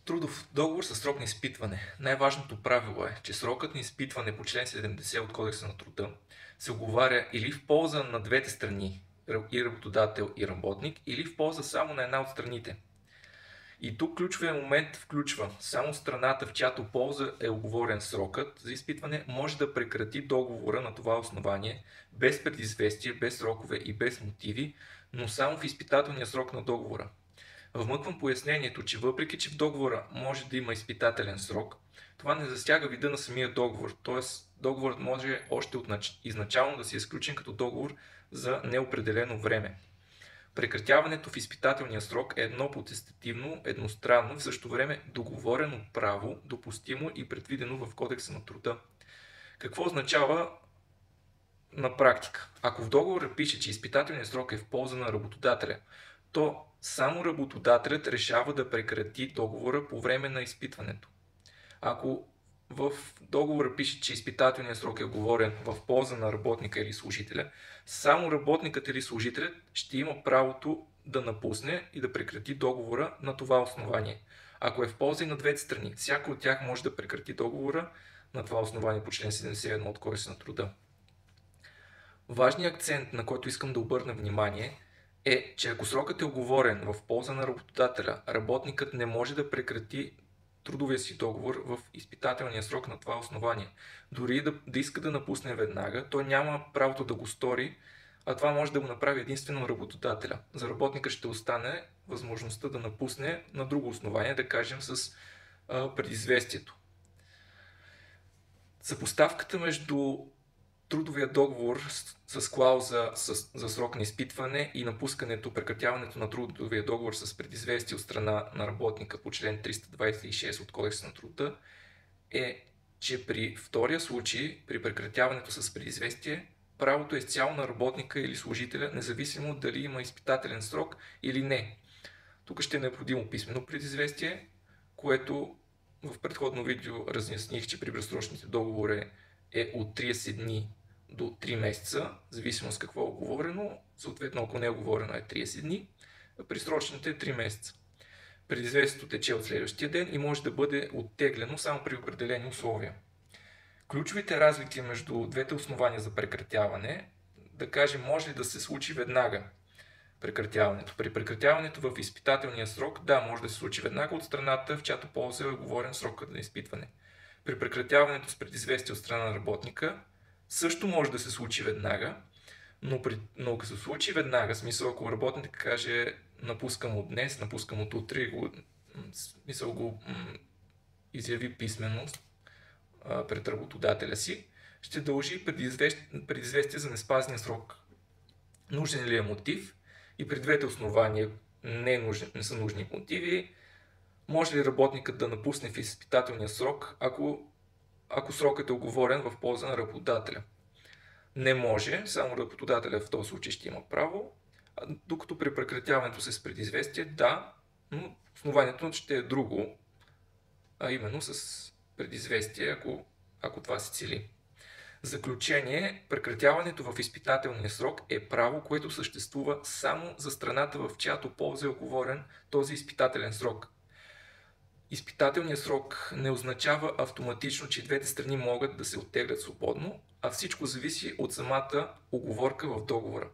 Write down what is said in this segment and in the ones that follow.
Трудов договор със срок на изпитване. Най-важното правило е, че срокът на изпитване по член 70 от Кодекса на труда се оговаря или в полза на двете страни, и работодател и работник, или в полза само на една от страните. И тук ключовия момент включва само страната, в чиято полза е оговорен срокът за изпитване, може да прекрати договора на това основание без предизвестие, без срокове и без мотиви, но само в изпитателния срок на договора. Вмъквам пояснението, че въпреки че в договора може да има изпитателен срок, това не засяга вида на самия договор, т.е. договорът може още изначално да се изключен като договор за неопределено време. Прекратяването в изпитателния срок е едно потестативно, едностранно, в същото време договорено право, допустимо и предвидено в Кодекса на труда. Какво означава на практика? Ако в договора пише, че изпитателният срок е в полза на работодателя, то само работодателят решава да прекрати договора по време на изпитването. Ако в договора пише, че изпитателният срок е оговорен в полза на работника или служителя, само работникът или служителят ще има правото да напусне и да прекрати договора на това основание. Ако е в полза и на двете страни, всяко от тях може да прекрати договора на това основание по член 71 от Кодекса на труда. Важният акцент, на който искам да обърна внимание, е, че ако срокът е оговорен в полза на работодателя, работникът не може да прекрати трудовия си договор в изпитателния срок на това основание. Дори да иска да напусне веднага, той няма правото да го стори, а това може да го направи единствено работодателя. За работника ще остане възможността да напусне на друго основание, да кажем с предизвестието. Съпоставката между трудовия договор с клауза за срок на изпитване и напускането, прекратяването на трудовия договор с предизвестие от страна на работника по член 326 от Кодекса на труда е, че при втория случай, при прекратяването с предизвестие, правото е изцяло на работника или служителя, независимо дали има изпитателен срок или не. Тук ще е необходимо писмено предизвестие, което в предходно видео разясних, че при безсрочните договори е от 30 дни до 3 месеца, в зависимост какво е оговорено, съответно ако не е оговорено е 30 дни, а при срочните е 3 месеца. Предизвестието тече от следващия ден и може да бъде оттеглено само при определени условия. Ключовите разлики между двете основания за прекратяване, да кажем, може ли да се случи веднага прекратяването. При прекратяването в изпитателния срок, да, може да се случи веднага от страната, в чиято полза е оговорен срокът на изпитване. При прекратяването с предизвестие от страна на работника, също може да се случи веднага, но ако се случи веднага, смисъл ако работник каже напускам от днес, напускам от утре, смисъл го изяви писмено пред работодателя си, ще дължи предизвестие за неспазния срок. Нужен ли е мотив? И при двете основания не са нужни мотиви. Може ли работникът да напусне в изпитателния срок, ако срокът е оговорен в полза на работодателя? Не може, само работодателя в този случай ще има право, докато при прекратяването с предизвестие, да, но основанието ще е друго, а именно с предизвестие, ако това се цели. Заключение, прекратяването в изпитателния срок е право, което съществува само за страната, в чиято полза е оговорен този изпитателен срок. Изпитателният срок не означава автоматично, че двете страни могат да се оттеглят свободно, а всичко зависи от самата уговорка в договора.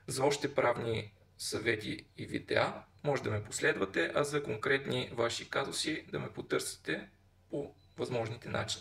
За още правни съвети и видеа може да ме последвате, а за конкретни ваши казуси да ме потърсите по възможните начини.